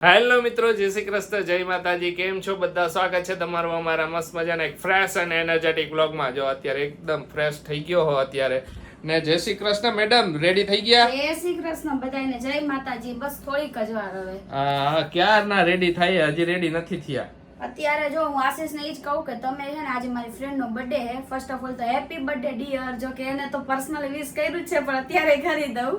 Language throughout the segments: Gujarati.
હેલો મિત્રો, જય શ્રી કૃષ્ણ, જય માતાજી. કેમ છો બધા? સ્વાગત છે તમારું અમારા મસ્ત મજાના એક ફ્રેશ અને એનર્જેટિક વ્લોગમાં. જો અત્યારે એકદમ ફ્રેશ થઈ ગયો હો અત્યારે ને. જય શ્રી કૃષ્ણ મેડમ, રેડી થઈ ગયા? જય શ્રી કૃષ્ણ બધાને, જય માતાજી. બસ થોડીક જ વાર હવે. હા, ક્યારના રેડી થાય, હજી રેડી નથી થયા. અત્યારે જો હું આશીષને ઈ જ કહું કે તમે છે ને આજે મારી ફ્રેન્ડનો બર્થડે છે. ફર્સ્ટ ઓફ ઓલ તો હેપી બર્થડે ડિયર. જો કે એને તો પર્સનલી વિશ કર્યું છે પણ અત્યારે કરી દઉં.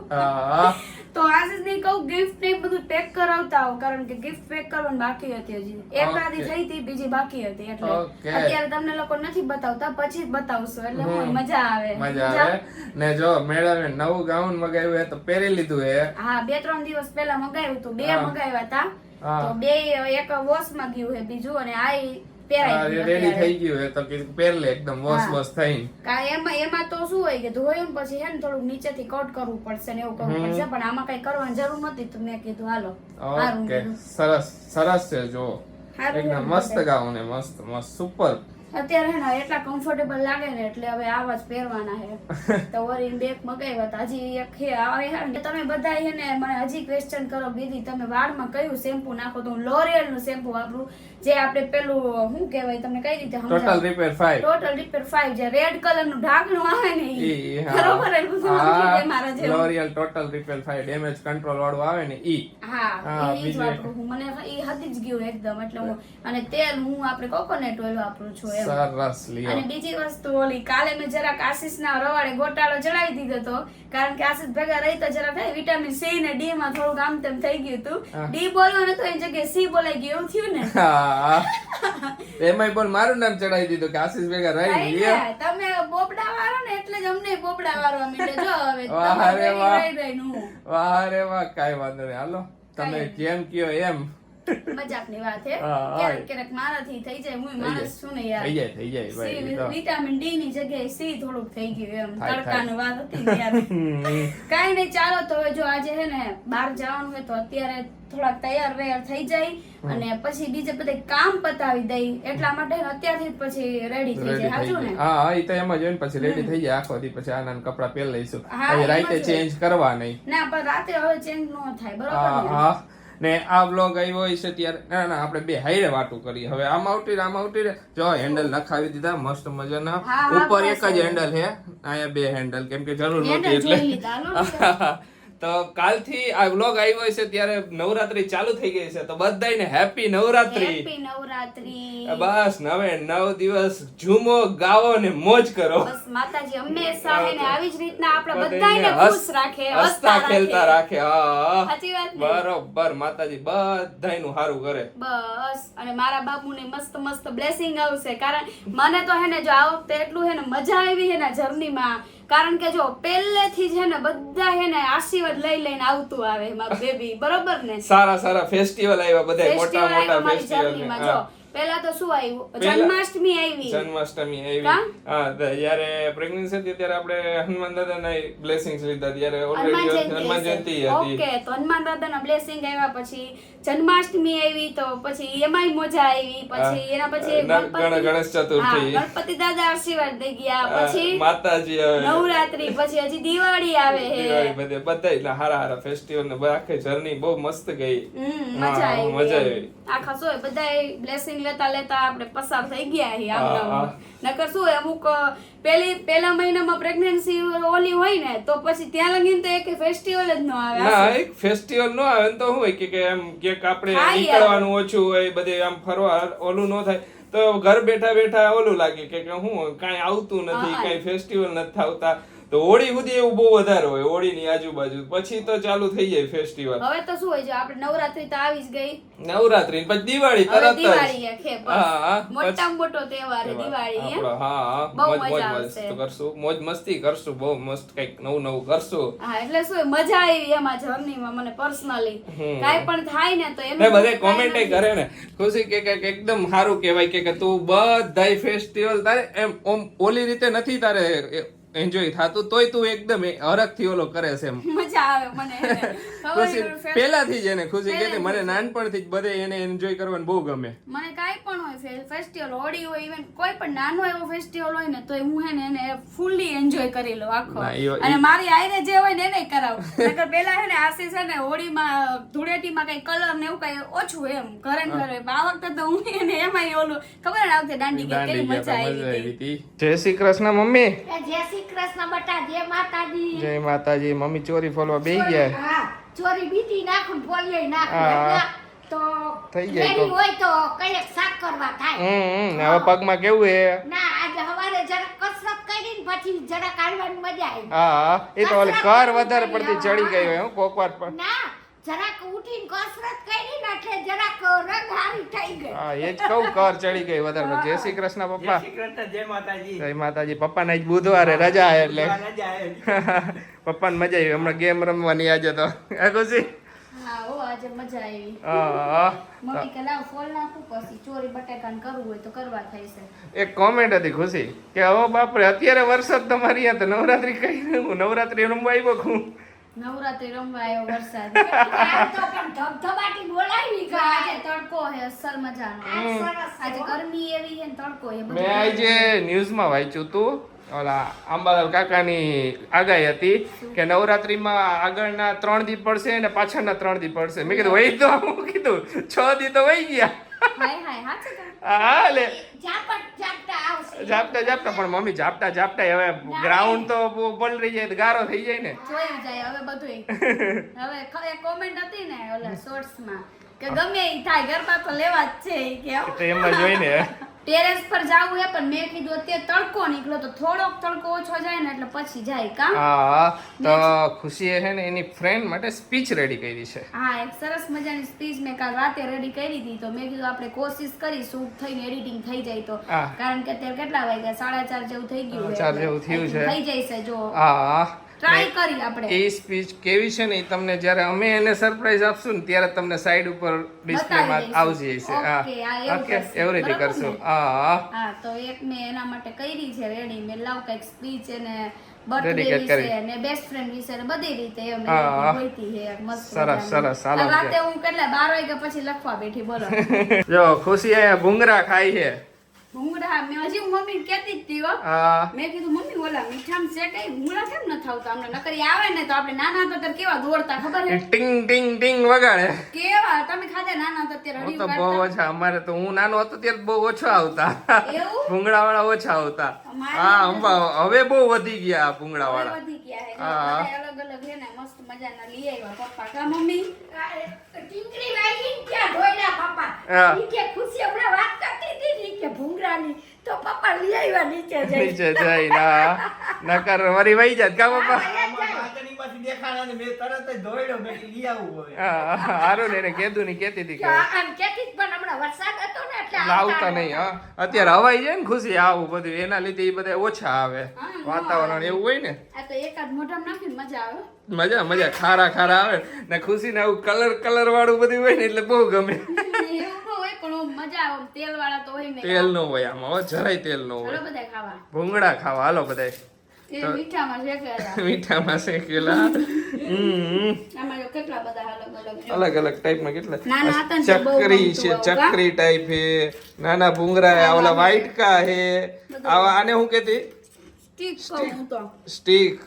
તો આશીષને કહું ગિફ્ટ ને બધું પેક કરાવતા આવો, કારણ કે ગિફ્ટ પેક કરવાનું બાકી હતી. હજી એક રાતી થઈ હતી, બીજી બાકી હતી. એટલે અત્યારે તમને લોકો નથી બતાવતા, પછી જ બતાવશો એટલે હું મજા આવે. મજા આવે ને. જો મેડમે નવું ગાઉન મગાવ્યું હે તો પહેરી લીધું હે. હા, 2-3 દિવસ પહેલા મગાવ્યું હતું. 2 મગાવ્યા હતા. તો 2 એક વોશ માં ગયું હે, બીજું અને આ પહેરાઈ રેડી થઈ ગયું હે તો કીધું પહેર લે એકદમ વોશ થઈને. એમાં તો શું હોય કે ધોયું પછી હે ને થોડુંક નીચેથી કટ કરવું પડશે ને એવું કરવું પડશે, પણ આમાં કઈ કરવાની જરૂર નથી. તો મેં કીધું હાલો. ઓકે, સરસ છે. જો એકદમ મસ્ત ગાઉન હે, મસ્ત મસ્ત સુપર. અત્યારે હે ને એટલા કમ્ફર્ટેબલ લાગે ને એટલે હવે આવા જ પહેરવાના હે. તો ઓરિન બેગ મગાવ્યા હતા. હજી એક હે આવે હે ને. તમે બધા હે ને મને હજી ક્વેશ્ચન કરો દીદી તમે વાળમાં કયું શેમ્પુ નાખો? તો હું લોરિયલ નું શેમ્પુ વાપરું, જે આપણે પેલું શું કહેવાય તમને કઈ રીતે સમજાવું? Total repair 5. ટોટલ રિપેર 5, જે રેડ કલર નું ઢાંકણું આવે ને ઈ. બરોબર એ બધું સમજી દે મારા જેવું. L'Oréal total repair 5 damage control વાળું આવે ને ઈ. હા, ઈ જ વાપરું હું. મને ઈ હદી જ ગયું એકદમ. એટલે હું અને તેલ હું આપણે કોકોનટ ઓઇલ વાપરું છું. સરસ લ્યો. અને બીજી વસ્તુ ઓલી કાલે મેં જરાક આશીષના રવાડે ગોટાળો ચડાવી દીધો હતો, કારણ કે આશીષ ભેગા રહી તો જરાક વિટામિન સી ને ડી માં થોડુંક આમ તેમ થઈ ગયું હતું. ડી બોલવાનું તો એની જગ્યાએ સી બોલાઈ ગયું, એવું થયું ને. એમાંય પણ મારું નામ ચડાવી દીધું કે આશીષ ભેગા રહી ગયા. તમે બોબડા વાળો ને એટલે જ અમને બોબડા વાળવા માંડે. જો હવે વાહ રે વાહ, રહી વાહ રે વાહ. કાઈ વાંધો નહીં, હાલો તમે જેમ કયો એમ. મજાકની વાત છે. ક્યારેક ક્યારેક મારાથી થઈ જાય. હું માણસ છું ને યાર. થઈ જાય ભાઈ. વિટામિન ડી ની જગ્યાએ સી થોડુંક થઈ ગયું એમ. તડકાની વાત હતી ને યાર. કાઈ નહીં, ચાલો તો જો આજે છે ને બહાર જવાનું હોય તો અત્યારે થોડાક તૈયાર વૈયાર થઈ જાય અને પછી બીજે બધે કામ પતાવી દઈ. એટલા માટે અત્યારથી જ પછી રેડી થઈ જાય. સાચું ને? હા, ઈ તો એમ જ હોય ને. પછી રેડી થઈ જાય આખો દી. પછી આના કપડા પહેરી લઈશું. પછી રાતે ચેન્જ કરવા નહીં. ના, પણ રાતે હવે ચેન્જ ન થાય. બરોબર ને? હા. ને આ બ્લોગ આવ્યો હોય છે ત્યારે ના આપણે બે હાઈરે વાતું કરી. હવે આમ આવતી રે. જો હેન્ડલ નખાવી દીધા મસ્ત મજાના. ઉપર એક જ હેન્ડલ હે, અહીંયા 2 હેન્ડલ, કેમ કે જરૂર નહોતી એટલે. તો કાલથી આ વ્લોગ આવ્યો છે ત્યારે નવરાત્રી ચાલુ થઈ ગઈ છે. તો બધાને હેપી નવરાત્રી. હેપી નવરાત્રી. બસ 9 દિવસ ઝૂમો, ગાવો ને મોજ કરો. બસ માતાજી હંમેશા એને આવી જ રીતના આપણે બધાને ખુશ રાખે, હસતા ખેલતા રાખે. હા, સાચી વાત ને? બરોબર. માતાજી બધાયનું સારું કરે. બસ. અને મારા બાબુને મસ્ત મસ્ત બ્લેસિંગ આવશે. કારણ મને તો હે ને જો આ વખતે એટલું હે ને મજા આવી હે ને જર્નીમાં, કારણ કે જો પહેલેથી જ હે ને બધા હે ને આશીર્વાદ લઈને આવતું આવે મારું બેબી. બરોબર ને? સારા ફેસ્ટિવલ આવ્યા બધા, મોટા ફેસ્ટિવલ. જો પહેલા તો શું આવ્યું? જન્માષ્ટમી આવી. હા, જ્યારે પ્રેગ્નન્સી હતી ત્યારે આપણે હનુમાન દાદાના બ્લેસિંગ્સ લીધા. ત્યારે ઓલરેડી હનુમાન જયંતિ હતી. ઓકે, તો હનુમાન દાદાના બ્લેસિંગ આવ્યા, પછી જન્માષ્ટમી આવી, તો પછી એમાંય મજા આવી. પછી એના પછી ગણેશ ચતુર્થી, ગણપતિ દાદા આશીર્વાદ દઈ ગયા, પછી માતાજી, નવરાત્રી, પછી હજી દિવાળી આવે છે. બધા હારા ફેસ્ટિવલ ને આખી જર્ની બહુ મસ્ત ગઈ. મજા આવી. આખા શું બધા બ્લેસિંગ લેતા આપણે પસાર થઈ ગયા. આમ નકર શું અમુક પહેલા મહિનામાં પ્રેગ્નન્સી ઓલી હોય ને તો પછી ત્યાં લગીને તો એક ફેસ્ટિવલ જ ન આવે. ના, એક ફેસ્ટિવલ ન આવે તો શું હોય કે એમ કે આપણે નીકળવાનું ઓછું હોય, બધે આમ ફરવા ઓલું ન થાય. તો ઘર બેઠા ઓલું લાગે કે હું કાંઈ આવતું નથી, કાંઈ ફેસ્ટિવલ નથી થતા. તો હોળી સુધી એવું બહુ વધારે હોય, હોળીની આજુબાજુ. પછી તો ચાલુ થઈ જાય ફેસ્ટિવલ. હવે તો શું હોય છે, આપણે નવરાત્રી તો આવી જ ગઈ. નવરાત્રી પછી દિવાળી તરત જ. મોટામાં મોટો તહેવાર દિવાળી. મોજ કરશું, મોજ મસ્તી કરશું, બહુ મસ્ત કઈક નવું કરશું. હા, એટલે શું મજા આવી એમાં જર્નીમાં. મને પર્સનલી કાઈ પણ થાય ને તો એમ બધે કોમેન્ટ કરે ને ખુશી કે એકદમ સારું કહેવાય કે તું બધાય ફેસ્ટિવલ તારે એમ ઓલી રીતે નથી તારે એન્જોય થાતું તોય તું એકદમ હરખથી ઓલો કરે છે એમ મજા આવે મને એને. ખુશી ખબર પહેલાથી જ એને ખુશી કહેતી મને નાનપણથી જ બધે એને એન્જોય કરવાનું બહુ ગમે. મને કાંઈ પણ હોય ફેસ્ટિવલ હોળી હોય ઇવન કોઈ પણ નાનો એવો ફેસ્ટિવલ હોય ને તો હું હે ને એને ફૂલ્લી એન્જોય કરી લઉં આખો. ના, ઈ- અને મારી આઈને જે હોય ને એને કરાવું. નકર પેલા હે ને આશીષ છે ને હોળીમાં ધૂળેટીમાં કઈ કલર ને એવું કઈ ઓછું એમ ઘરે ને ઘરે. આ વખતે તો હું એને એમાંય ઓલું ખબર ને આવતે દાંડી ગઈ દાંડી કેવી ગયા મજા તા, મજા આવી આવી હતી. હતી. જય શ્રી કૃષ્ણ મમ્મી. જય શ્રી કૃષ્ણ બટા, જય માતાજી. જય માતાજી. મમ્મી ચોરી ફોલવા બેહી ગયા. હા, ચોરી બીટી નાખું, પોલિયો નાખું. હા. એટલે તો થઈ જાય તો. કેરી હોય તો કઈક શાક કરવા થાય. હવે પગમાં કેવું હે? ના, આજે સવારે જરાક કસરત કરી ને પછી જરાક હાલવાની મજા આવી. હા એ તો ઓલી કર વધારે પડતી ચડી ગઈ હોય હું કોકવાર પણ. ના, જરાક ઉઠીને કસરત કરી ને એટલે જરાક રંગ હારી થઈ ગઈ. હા એ જ કહું કર ચડી ગઈ વધારે. જય શ્રી કૃષ્ણ પપ્પા. જય માતાજી. જય માતાજી. પપ્પાને આજ બુધવારે રજા હે એટલે રજા આવે. પપ્પાને મજા આવી હમણાં ગેમ રમવાની આજે તો. હે ખુશી? હા ઓ આજે મજા આવી. હા મમ્મી કે લાવ ફોલ નાખું પછી ચોરી બટેકાને કરવું હોય તો કરવા થાય છે. એક કોમેન્ટ હતી ખુશી કે હવે બાપરે અત્યારે વરસાદ તમારી અહીંયા તો નવરાત્રી કઈ નવરાત્રી રમવા આવ્યો હું. નવરાત્રી રમવા આવ્યો વરસાદ. આમ તો પણ ધબધબાટી બોલાવી તો આજે તડકો હે અસલ મજાનો. સરસ. આજે ગરમી એવી હે ને તડકો હે બધું. મેં આજે ન્યૂઝમાં વાંચ્યું હતું ઓલા આંબાલાલ કાકાની આગાહી હતી કે નવરાત્રીમાં આગળના 3 દી પડશે અને પાછળના 3 દી પડશે. મેં કીધું વહી તો હું કીધું 6 દી તો વહી ગયા. હાય હાય હાચું તો. હા લે ઝાપટ ઝાપટા આવશે. ઝાપટા ઝાપટા પણ મમ્મી ઝાપટા હવે ગ્રાઉન્ડ તો પલળી જાય તો ગારો થઈ જાય ને. જોયું જાય હવે બધુંય. હવે એક કોમેન્ટ હતી ને ઓલા શોર્ટ્સમાં કે ગમે ઈ થાય ગરબા તો લેવા જ છે ઈ કે તો એમાં જોઈને ટેરેસ પર જાવું હે પણ મેં કીધું અત્યારે તડકો નીકળ્યો તો થોડોક તડકો ઓછો જાય ને એટલે પછી જાય કામ. હા તો ખુશીએ છે ને એની ફ્રેન્ડ માટે સ્પીચ રેડી કરી છે. હા એક સરસ મજાની સ્પીચ મેં કાલ રાતે રેડી કરી હતી તો મેં કીધું આપણે કોશિશ કરી શૂટ થઈને એડિટિંગ થઈ જાય તો હા. કારણ કે અત્યારે કેટલા વાગ્યા 4:30 જેવું થઈ ગયું 4 જેવું થયું છે. થઈ જાય છે જો હા ટ્રાય કરી આપણે એ સ્પીચ કેવી છે ને એ તમને જ્યારે અમે એને સરપ્રાઈઝ આપશું ને ત્યારે તમને સાઈડ ઉપર ડિસ્પ્લેમાં બતાવી આવજી દઈશું. જશે. ઓકે, હા, હા એવું ઓકે કરશું. એવી રીતે બરાબર કરશું. ને? હા હા તો એક મેં એના માટે કરી છે રેડી મેં લાવ કઈક સ્પીચ એને બર્થડે Dedicate કરી. વિશે ને બેસ્ટ ફ્રેન્ડ વિશે ને બધી રીતે એમ હા. હોઈતી હે મસ્ત સરસ, મજાની. સરસ, ચાલો આ રાતે હું કેટલા 12 વાગ્યા પછી લખવા બેઠી બોલો જો ખુશી અહીંયા ભૂંગરા ખાય છે. ભૂંગળા મેં હજી હું મમ્મીને કહેતી જ હતી હો. હા મેં કીધું મમ્મી ઓલા મીઠામાં છે કઈ ભૂંગળા કેમ ન થાવતા અમને નકરી આવે ને તો આપણે નાના હતા ત્યારે કેવા દોડતા ખબર એ હે ટિંગ ટિંગ ટિંગ વગાડે. કેવા તમે ખાધા નાના હતા ત્યારે હું હળિયું તો બહુ કાઢતા? ઓછા અમારે તો હું નાનો હતો ત્યારે બહુ ઓછા આવતા એવું? ભૂંગળા વાળા ઓછા આવતા. અમારે હા હવે બહુ વધી ગયા આ ભૂંગળા હવે વાળા. વધી ગયા હે. હા. બધા અલગ અલગ હે ને મસ્ત મજાના લઈ આવ્યા પપ્પા કા મમ્મી ટીંકરી વાગી ને ત્યાં ધોઈના પપ્પા. હા. ઈ કે ખુશી હમણાં વાત કરતી હતી ને ઈ કે ભૂંગરાની તો પપ્પા લઈ આવ્યા નીચે જઈ. નીચે જઈને નકર વરી વહી જાત કા પપ્પા. પાછળની દેખાડા ને મેં તરત જ દોડ્યો મેં કીધું લઈ આવું હવે. હા હારું ને એને કીધું ની કેતી હતી કે કે આમ કહેતી જ પણ હમણાં વરસાદ હતો ને એટલે લાવતા નહીં. હા અત્યારે હવાઈ જાય ને ખુશી આવું બધું એના લીધે એ બધા ઓછા આવે. હા, વાતાવરણ એવું હોય ને આ તો એકાદ મોઢામાં નાખીને મજા આવે મજા મજા ખારા આવે ને ખુશી ને આવું કલર વાળું બધું હોય ને એટલે બહુ ગમે. એવું ન હોય પણ આમ મજા આવે તેલ વાળા તો હોય ને તેલ નો હોય આમાં હો, જરાય તેલ નો ચાલો હોય. બધા ખાવા ભૂંગળા ખાવા હાલો બધાય. એ મીઠામાં શેકેલા મીઠામાં શેકેલા. આમાં જો કેટલા બધા અલગ અલગ અલગ અલગ ટાઈપમાં કેટલા નાના હતા ને તો બહુ ચકરી ગમતું છે, આવું, કા? ચકરી ટાઈપ હે, નાના ભૂંગરા હે, ઓલા વાઇટકા હે, આવા આને હું કહેતી સ્ટીક કહું હું તો સ્ટીક.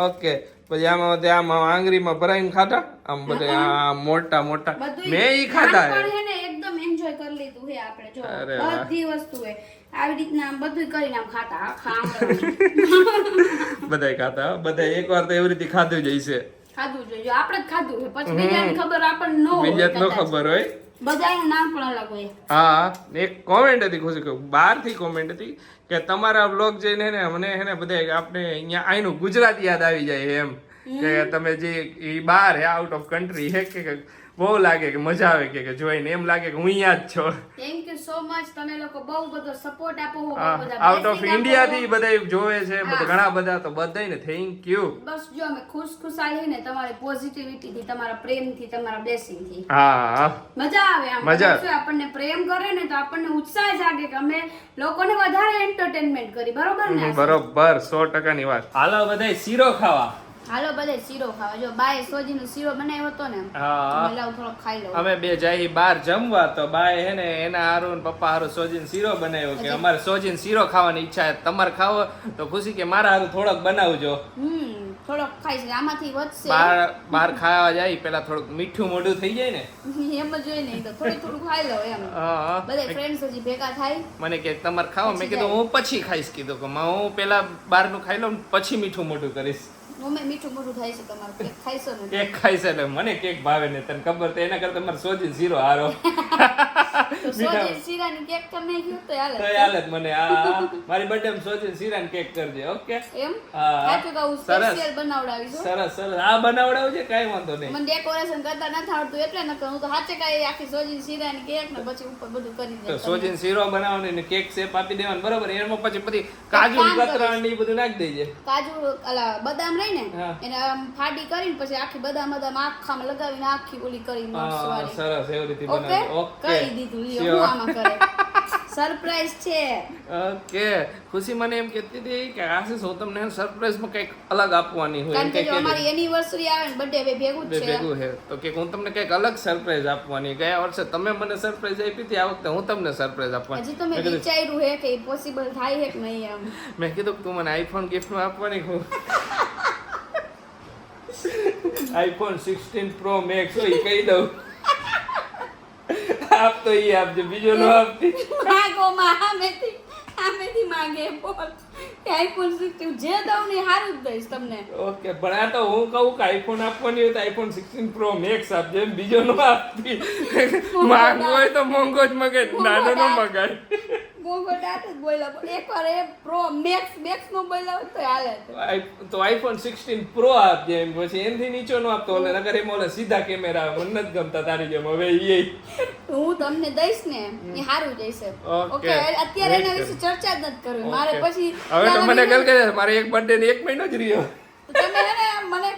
ઓકે પછી આમાં આંગળીમાં ભરાઈને ખાતા આમ બધા આ મોટા બધુંય મેં ઈ ખાધા હે. નાનપણ હે ને એકદમ એન્જોય કરી લીધું હે આપણે જો અરે વાહ. બધી વસ્તુ હે આવી રીતના આમ બધુંય કરીને આમ ખાતા આખા આમ બધાય ખાતા બધાય એકવાર તો એવી રીતે ખાધું જ હશે. ખાધું જોઈએ જો આપણે જ ખાધું છે પછી બીજાને ખબર આપણને ન હોય બીજા નો કદાચ. ખબર હોય. બધાનું નામ પણ અલગ હોય હા એક કોમેન્ટ હતી ખુશી કે બહારથી કોમેન્ટ હતી કે તમારા બ્લોગ જોઈને ને મને હે ને બધા આપણે અહીંયા આઈનું ગુજરાત યાદ આવી જાય એમ કે તમે જે ઈ બહાર હે આઉટ ઓફ કન્ટ્રી હે કે બહુ લાગે કે મજા આવે કે જોઈને એમ લાગે કે હું અહીંયા જ છો. Thank you so much. તમે લોકો બહુ બધો સપોર્ટ આપો હો, બહુ બધા આઉટ ઓફ blessing ઇન્ડિયા આપો થી હો. બધા જોવે છે, બધા હા. ઘણા બધા, તો બધાને થેન્ક યુ. બસ જો અમે ખુશાલી ને તમારી પોઝિટિવિટી થી, તમારા પ્રેમ થી, તમારા બ્લેસિંગ થી હા મજા આવે. આમ મજા. બધા શું આપણને પ્રેમ કરે ને તો આપણને ઉત્સાહ જાગે કે અમે લોકોને વધારે એન્ટરટેનમેન્ટ કરી. બરોબર ને આશિષ? બરોબર 100% ની વાત. હાલો બધા શીરો ખાવા. હાલો બધે શીરો ખાવા. જો બાએ સોજીનો શીરો બનાવ્યો હતો ને, હા. મેં લાવ થોડો ખાઈ લઉં. અમે બે જઈ બહાર જમવા, તો બાએ હે ને એના હારું ને પપ્પા હારું સોજીન શીરો બનાવ્યો કે અમારે સોજીન શીરો ખાવાની ઈચ્છા છે, તમારે ખાવો તો ખુશી કે મારા હારું થોડોક બનાવજો. થોડોક ખાઈશ, આમાંથી વધશે. બહાર ખાવા જાય પેલા થોડુંક મીઠું મોઢું થઈ જાય ને, એમ જ હોય ને, તો થોડું ખાઈ લઉં એમ. હા. બધા ફ્રેન્ડ્સ હજી ભેગા થાય. મને કે તમારે ખાવો, મેં કીધું હું પછી ખાઈશ. કીધું કે હું પેલા બહારનું ખાઈ લઉં પછી મીઠું મોઢું કરીશ. મમ્મી મીઠું મોઢું થાય છે તમારું, કેક ખાઈશો ને? કેક ખાઈશ એટલે મને કેક ભાવે ને, તને ખબર તો એના કરતા તમારે સોજીન શીરો હારો. તો સોજી શીરાની કેક તમે કયો તો હાલે. તો હાલે જ મને. આ મારી બર્થડે માં સોજીન શીરાની કેક કરજે. ઓકે એમ હા. સાચું કહું, સ્પેશિયલ બનાવડાવી દો. સરસ સરસ. આ બનાવડાવજે, કાઈ વાંધો નહીં. મને ડેકોરેશન કરતા નથી આવડતું એટલે ન કરું. તો સાચે કાંઈ આખી સોજી શીરાની કેક ને પછી ઉપર બધું કરી તો દે. સોજીન શીરો બનાવવાની ને કેક શેપ આપી દેવાની, બરોબર. એમાં પછી બધી કાજુ કતરા ને એ બધું નાખી દેજે. કાજુ અલા બદામ રહી ને હા. એને આમ ફાડી કરીને પછી આખી બદામ આખામાં લગાવીને આખી ઓલી કરી મસ્ત હા, વાળી. સરસ. એવી રીતે ઓકે બનાવજો. ઓકે કરી દીધું. લ્યો, હું આમાં કરે સરપ્રાઈઝ છે. ઓકે. ખુશી મને એમ કહેતી હતી કે આશીષ હું તમને સરપ્રાઈઝમાં કંઈક અલગ આપવાની હોય. કારણ એમ કે કંઈક જો કહેતી. અમારી એનિવર્સરી આવે ને બર્થડે બે ભેગું જ છે. ભેગું છે તો કે હું તમને કંઈક અલગ સરપ્રાઈઝ આપવાની. ગયા વર્ષે તમે મને સરપ્રાઈઝ આપી હતી, આ વખતે હું તમને સરપ્રાઈઝ આપવાની. હજી તો મેં વિચાર્યું હે કે પોસિબલ થાય હે કે નહીં એમ. મેં કીધું કે તું મને આઈફોન ગિફ્ટમાં આપવાની. હું આઈફોન 16 પ્રો મેક્સ હોય કહી દઉં. આપ તો ઈ આપજો, બીજો નો આપતી. માગો માં આમેથી માંગે બોલ કે આઈફોન 16 જે દઉં ને હારું જ દઈશ તમને. ઓકે, પણ આ તો હું કહું કે આઈફોન આપવાની હોય તો આઈફોન 16 પ્રો મેક્સ આપજો, એમ બીજો નો આપતી. માંગવો હોય તો મોંઘો જ મગાય, નાનો નો મગાય. મોંઘો ડાટ જ બોલ્યા, પણ એકવાર એ પ્રો મેક્સ નો બોલ્યા હોત તો હાલે. તો આઈફોન 16 પ્રો આપજે એમ. પછી એનથી નીચો નો આપતો. ઓલે નગર એમ ઓલે સીધા કેમેરા આવે, મને નથી ગમતા તારી જેમ. હવે ઈ હું તમને દઈશ ને એ હારું જઈશે. ઓકે, અત્યારે એના વિશે ચર્ચા જ નથી કરવી મારે. પછી હવે તો મને ગલ કે મારે એક બર્થડે ને 1 મહિનો જ રહ્યો. તમે હે મને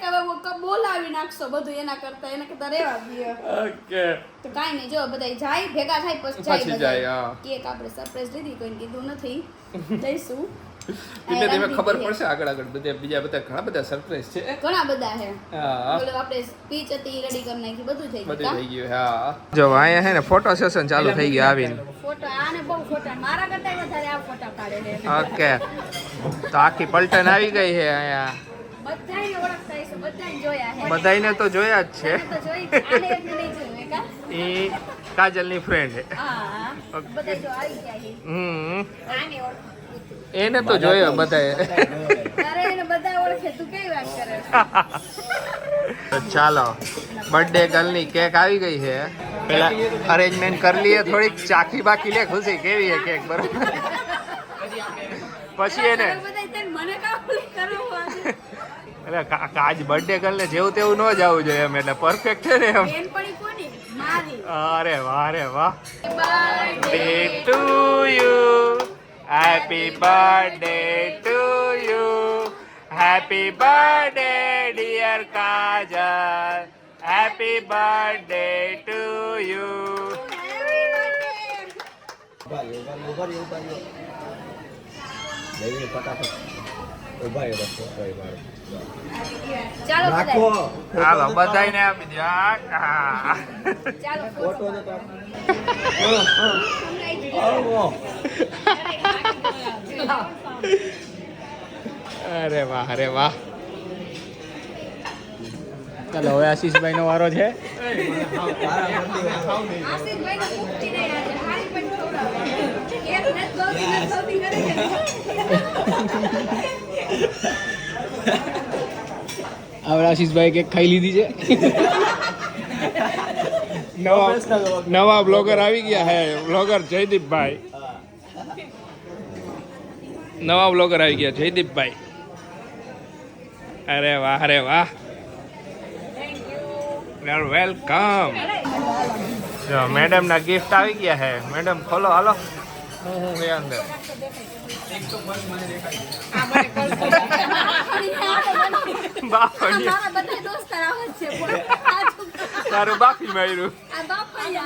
બોલાવી નાખશો બધું, એના કરતા રહેવા દો. ઓકે, તો કાઈ નહીં, જો બધા જાય ભેગા થાય પછી પછી જાય. જાય. હા, કેક આપણે સરપ્રાઈઝ લીધી, કોઈને કીધું નથી, દઈશું. ધીમે ધીમે ખબર પડશે આગળ બીજા બધા ઘણા બધા સરપ્રાઈઝ છે. ઘણા બધા છે. હા, બોલો આપણે સ્પીચ હતી રેડી કરી નાખી, બધું થઈ બધું ગયું. થઈ ગયું. હા, જો અહીંયા હે ને ફોટો સેશન ચાલુ થઈ ગયું આવીને. ફોટો આને બહુ ફોટા, મારા કરતા વધારે આ ફોટા પાડે છે. ઓકે, તો આખી પલટન આવી ગઈ છે અહીંયા. બધાને ઓળખતા હશે, બધાને જોયા છે. બધાઈને તો જોયા જ છે. તો જોઈ, આને એકને નહીં જોયું કા? એ કાજલની ફ્રેન્ડ છે. હા, બધા જો આવી ગયા છે. આને ઓળખ. એને તો જોયો બધાએ. તારે એને બધા ઓળખે, તું કેવી વાત કરે છે? તો ચાલો, બર્થડે ગર્લની કેક આવી ગઈ છે. પેલા અરેન્જમેન્ટ કરી લઈએ, થોડીક ચાખી બાકી લે ખુશી કેવી છે કેક, બરોબર. પછી એને બધા તેને મને કાબૂલી કરો આજે. એટલે આજ બર્થડે ગર્લ ને જેવું તેવું ન જવું જોઈએ એમ, એટલે પરફેક્ટ છે ને એમ. બેન પડી કોની? મારી. અરે વાહ, અરે વાહ. Birthday to you, happy birthday to you, happy birthday dear Kajal, happy birthday to you. ચાલો રાખો. બધા. હાલો બધાને આપી દો. ચાલો ફોટો ફોટો. તો આવો. અરે વાહ, અરે વાહ. ચાલો હવે આશીષભાઈ નો વારો છે. આશીષભાઈને મુક્તિ નહીં આજે. હારી પણ ખવડાવવાની. એક નથી ગૌતી નથી સૌથી હવે આશીષભાઈ કેક ખાઈ લીધી છે. નવા બ્લોગર આવી ગયા હે, બ્લોગર જયદીપભાઈ. નવા બ્લોગર આવી ગયા જયદીપભાઈ. અરે વાહ, અરે વાહ. વેલકમ. જો મેડમ ના ગિફ્ટ આવી ગયા હે. મેડમ ખોલો હાલો. હું હે અંદર. બાફડી મારા બધા દોસ્તાર આવે છે પણ તારું બાફી માર્યું. આ બાફડી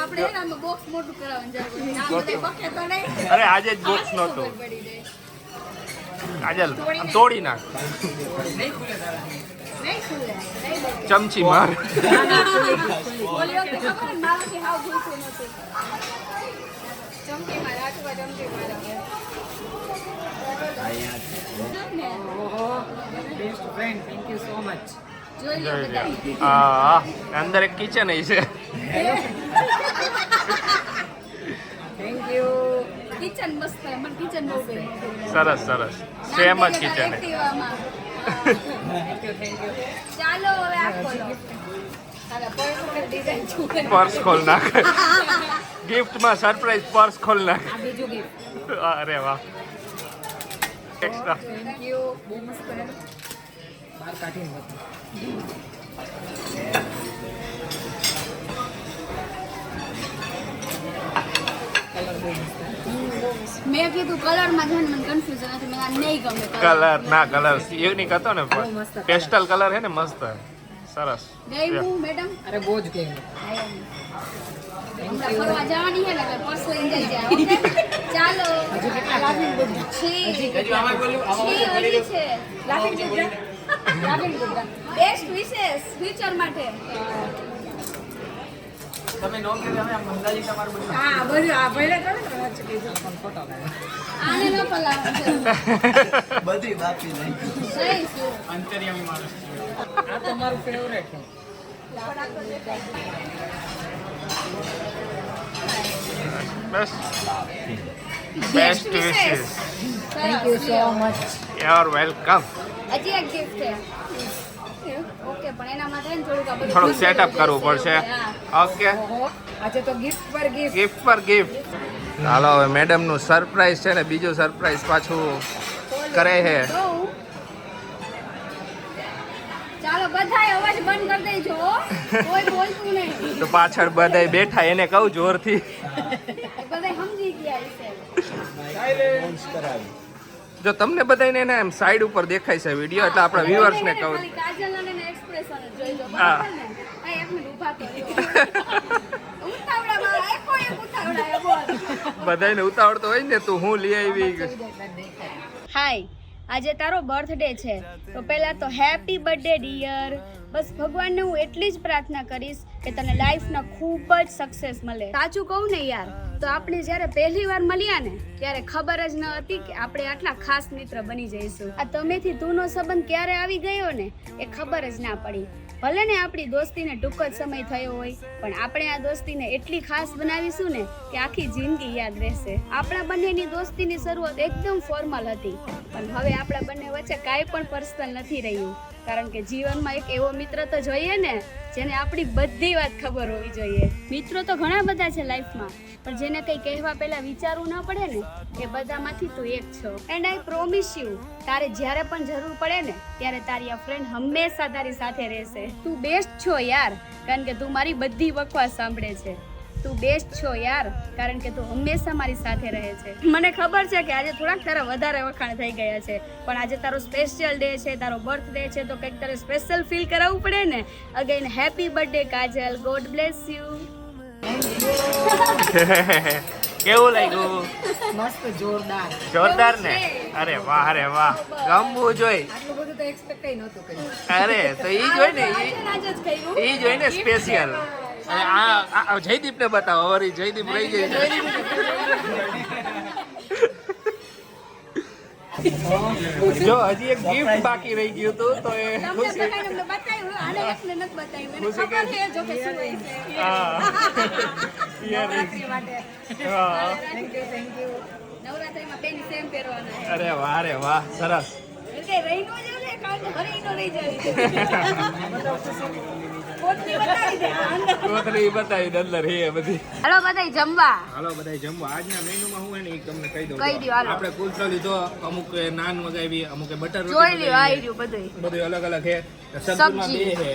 આપણે આમાં બોક્સ મોટું કરાવવાનું જરૂર છે. આ બધા બકે તો નહીં. અરે આજે જ બોક્સ નહોતો. કાજલ આમ તોડી નાખ. નહીં ખુલે નહીં બકે. ચમચી માર. બોલ્યો કે ખબર ને મારાથી હાવ ભૂલતું નહોતું. ચમચી માર આટવા ચમચી માર. Best friend thank you so much. જોઈ લો બધા. હા અંદર એક કિચન છે. Thank you. કિચન મસ્ત છે. મને કિચન બહુ ગમે. સરસ સરસ સેમ જ કિચન. એક્ટિવામાં. થેન્ક યુ ચાલો હવે આ ખોલો. હાલા પર્સ ઉપર ડિઝાઇન છું. પર્સ ખોલ નાખ. ગિફ્ટમાં સરપ્રાઈઝ પર્સ ખોલ નાખ. આ બીજું ગિફ્ટ. અરે વાહ એક્સ્ટ્રા. Thank you. બહુ મસ્ત છે. બહાર કાઢીને બતાવો. કલર બહુ મસ્ત. મેં કીધું કલરમાં છે ને મને કન્ફ્યુઝન હતી. મને આ નહીં ગમે કલર ના કલર યુનિક હતો ને બહુ મસ્ત. પેસ્ટલ કલર હે ને મસ્ત સરસ. ગયું મેડમ. અરે બહુ જ ગેમ. હમણાં ફરવા જવાની છે ને એટલે પર્સ લઈને જઈ જાય. ઓકે ચાલો. હજુ કેટલા લાફિંગ ગુડ્ડા? છી. હજી કેટલા છી હજી છે. લાફિંગ ગુડ્ડા? લાફિંગ ગુડ્ડા. બેસ્ટ વિશેસ ફ્યુચર માટે. તમે નો કીધું અમે આ મંગાજી તમારું બધું હા બધું આ ભલે કરો ને વચ્ચે કીધું પણ ફોટો લાગે. આને ન પલાવવાનું છે. બધી બાપી નહીં સહી શું? અંતરિયામી માણસ છે. આ તો મારું ફેવરેટ છે. બસ best best wishes. Wishes. Thank you so much. You are welcome. હજી એક ગિફ્ટ છે. ઓકે પણ એના માટે ને થોડુંક આ બધું થોડુંક સેટઅપ કરવું પડશે. હા. ઓકે ઓહો આજે તો ગિફ્ટ પર ગિફ્ટ. ગિફ્ટ પર ગિફ્ટ. હાલો હવે મેડમ નું સરપ્રાઈઝ છે ને બીજું સરપ્રાઈઝ પાછું કરે છે. તો ચાલો બધાય અવાજ બંધ કરી દેજો હો. કોઈ બોલતું નહીં. તો પાછળ બધાય બેઠા એને કહું જોરથી. બધાય સમજી ગયા હશે. સાયલેન્સ કરાવી જો તમને બધાને એને એમ સાઈડ ઉપર દેખાય છે વિડીયો એટલે આપણા વ્યુઅર્સ ને કહું. ખાલી કાજલ અને એના expression જ જોઈ લો. હા. બરાબર ને? આ એક મિનિટ ઊભા તો રહ્યો. ઉતાવળામાં એકો એક ઉતાવળાએ બોલ. બધાને ઉતાવળ તો હોય ને તું હું લઈ આવી. હાય આજે તારો બર્થડે છે તો પહેલા તો હેપી બર્થડે ડિયર. બસ ભગવાનને હું એટલી જ પ્રાર્થના કરીશ કે તને લાઈફના ખૂબ જ સક્સેસ મળે. સાચું કહું ને યાર તો આપણે જ્યારે પહેલી વાર મળ્યા ને ત્યારે ખબર જ ન હતી કે આપણે આટલા ખાસ મિત્ર બની જઈશું. આ તમેથી તુંનો સંબંધ ક્યારે આવી ગયો ને એ ખબર જ ના પડી. ભલે ને આપણી દોસ્તીને ટૂંક જ સમય થયો હોય પણ આપણે આ દોસ્તીને એટલી ખાસ બનાવીશું ને કે આખી જિંદગી યાદ રહેશે. આપણા બંનેની દોસ્તીની શરૂઆત એકદમ ફોર્મલ હતી પણ હવે આપણા બંને વચ્ચે કાંઈ પણ પર્સનલ નથી રહ્યું કારણ કે જીવનમાં એક એવો મિત્ર તો જોઈએ ને જેને આપણી બધી વાત ખબર હોવી જોઈએ. મિત્રો તો ઘણા બધા છે લાઈફમાં પણ જેને કંઈ કહેવા પહેલા વિચારવું ન પડે ને એ બધામાંથી તું એક છો. એન્ડ આઈ પ્રોમિસ યુ તારે જ્યારે પણ જરૂર પડે ને ત્યારે તારી આ ફ્રેન્ડ હંમેશા તારી સાથે રહેશે. તું બેસ્ટ છો યાર કારણ કે તું મારી બધી બકવાસ સાંભળે છે. તું બેસ્ટ છો યાર કારણ કે તું હંમેશા મારી સાથે રહે છે. મને ખબર છે કે આજે થોડાક તારા વધારે વખાણ થઈ ગયા છે પણ આજે તારો સ્પેશિયલ ડે છે, તારો બર્થડે છે તો કંઈક તારે સ્પેશિયલ ફીલ કરાવવું પડે ને. Again happy birthday Kajal. God bless you. કેવું લાગ્યું? મસ્ત જોરદાર. જોરદાર ને? અરે વાહ અરે વાહ ગમવું જોઈ. આટલું બધું તો એક્સપેક્ટ નહોતું કર્યું. અરે તો ઈ જોઈ ને આજે જ કર્યું. ઈ જોઈ ને સ્પેશિયલ. આ જયદીપ ને બતાવો વરી જયદીપ રહી જાય છે. જો હજી એક ગિફ્ટ બાકી રહી ગયું હતું તો એ તમને ખુશી. બધાને અમને બતાવ્યું આને એકને નથી બતાવ્યું. મને ખુશી ખબર કે- છે જો કે શું હોય છે. હા નવરાત્રી માટે. હા. Thank you. નવરાત્રીમાં બેન સેમ પહેરવાના છે. અરે વાહ અરે વાહ સરસ. એટલે રહી નો જાય ને કારણ કે હરી નો રહી જાય. પોતની બતાવી દે અંદર. કોથળી બતાવી દે અંદર હે બધી. હાલો બધાય જમવા. હાલો બધાય જમવા. આજના મેનુમાં હું હે ને ઈ તમને કહી દઉં. કહી દ્યો, હાલો. આપણે કુલચો લીધો, અમુક નાન મગાવી, અમુક બટર જોઈ રોટી લ્યો આ મગાવી. રહ્યું બધું. બધું અલગ અલગ છે. સબ્જીમાં સબ્જી. બે છે.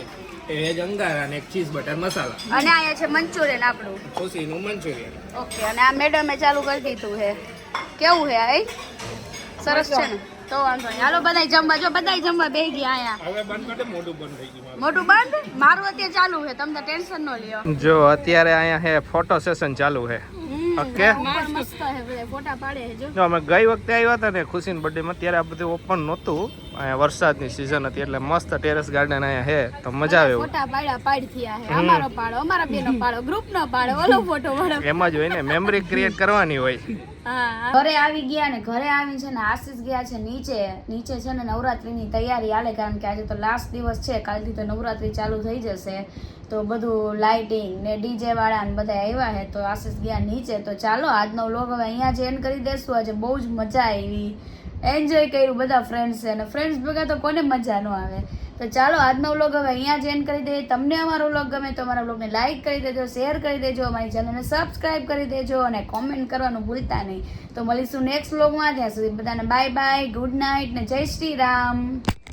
વેજ અંગારા અને એક ચીઝ બટર મસાલા. અને અહીંયા છે મંચુરિયન આપણું. ખુશીનું મંચુરિયન. ઓકે, અને આ મેડમે ચાલુ કરી દીધું છે. કેવું છે આ? સરસ છે ને? તો વાંધો નહીં. હાલો બધાય જમવા. જો બધાય જમવા બેહી ગયા અહીંયા. હવે બંધ કરે, મોઢું બંધ થઈ ગયું. મોટું બંધ? મારું અત્યારે ચાલુ છે, તમને ટેન્શન ન લ્યો. જો અત્યારે અહીંયા હે ફોટો સેશન ચાલુ છે. ઓકે, મસ્ત છે, બધા ફોટા પાડે છે. જો જો અમે ગઈ વખતે આવ્યા હતા ને ખુશીના બર્થડે માં, ત્યારે આ બધું ઓપન નહોતું. અહીંયા વરસાદની સિઝન હતી એટલે મસ્ત ટેરેસ ગાર્ડન અહીંયા હે, તો મજા આવે. ફોટા પાડ્યા પાડ થયા છે. અમારો પાડો, અમારા બેનો પાડો, ગ્રુપ નો પાડો, ઓલો ફોટો પાડો. એમ જ હોય ને, મેમરી ક્રિએટ કરવાની હોય. ઘરે આવી ગયા ને ઘરે આવી છે ને આશીષ ગયા છે નીચે છે ને નવરાત્રીની તૈયારી હાલે, કારણ કે આજે તો લાસ્ટ દિવસ છે, કાલથી તો નવરાત્રી ચાલુ થઈ જશે. તો બધું લાઇટિંગ ને ડીજે વાળા ને બધા આવ્યા છે, તો આશીષ ગયા નીચે. તો ચાલો આજનો વ્લોગ હવે અહીંયા જ એન્ડ કરી દેશું. આજે બહુ જ મજા આવી, એન્જોય કર્યું બધા ફ્રેન્ડ્સ છે, અને ફ્રેન્ડ્સ ભેગા તો કોને મજા ન આવે. તો ચાલો આજનો વ્લોગ હવે અહીંયા જ એન્ડ કરી દઈએ. તમને અમારો વ્લોગ ગમે તો અમારા વ્લોગને લાઇક કરી દેજો, શેર કરી દેજો, અમારી ચેનલને સબસ્ક્રાઇબ કરી દેજો અને કોમેન્ટ કરવાનું ભૂલતા નહીં. તો મળીશું નેક્સ્ટ વ્લોગમાં. ત્યાં સુધી બધાને બાય બાય, ગુડ નાઇટ ને જય શ્રી રામ.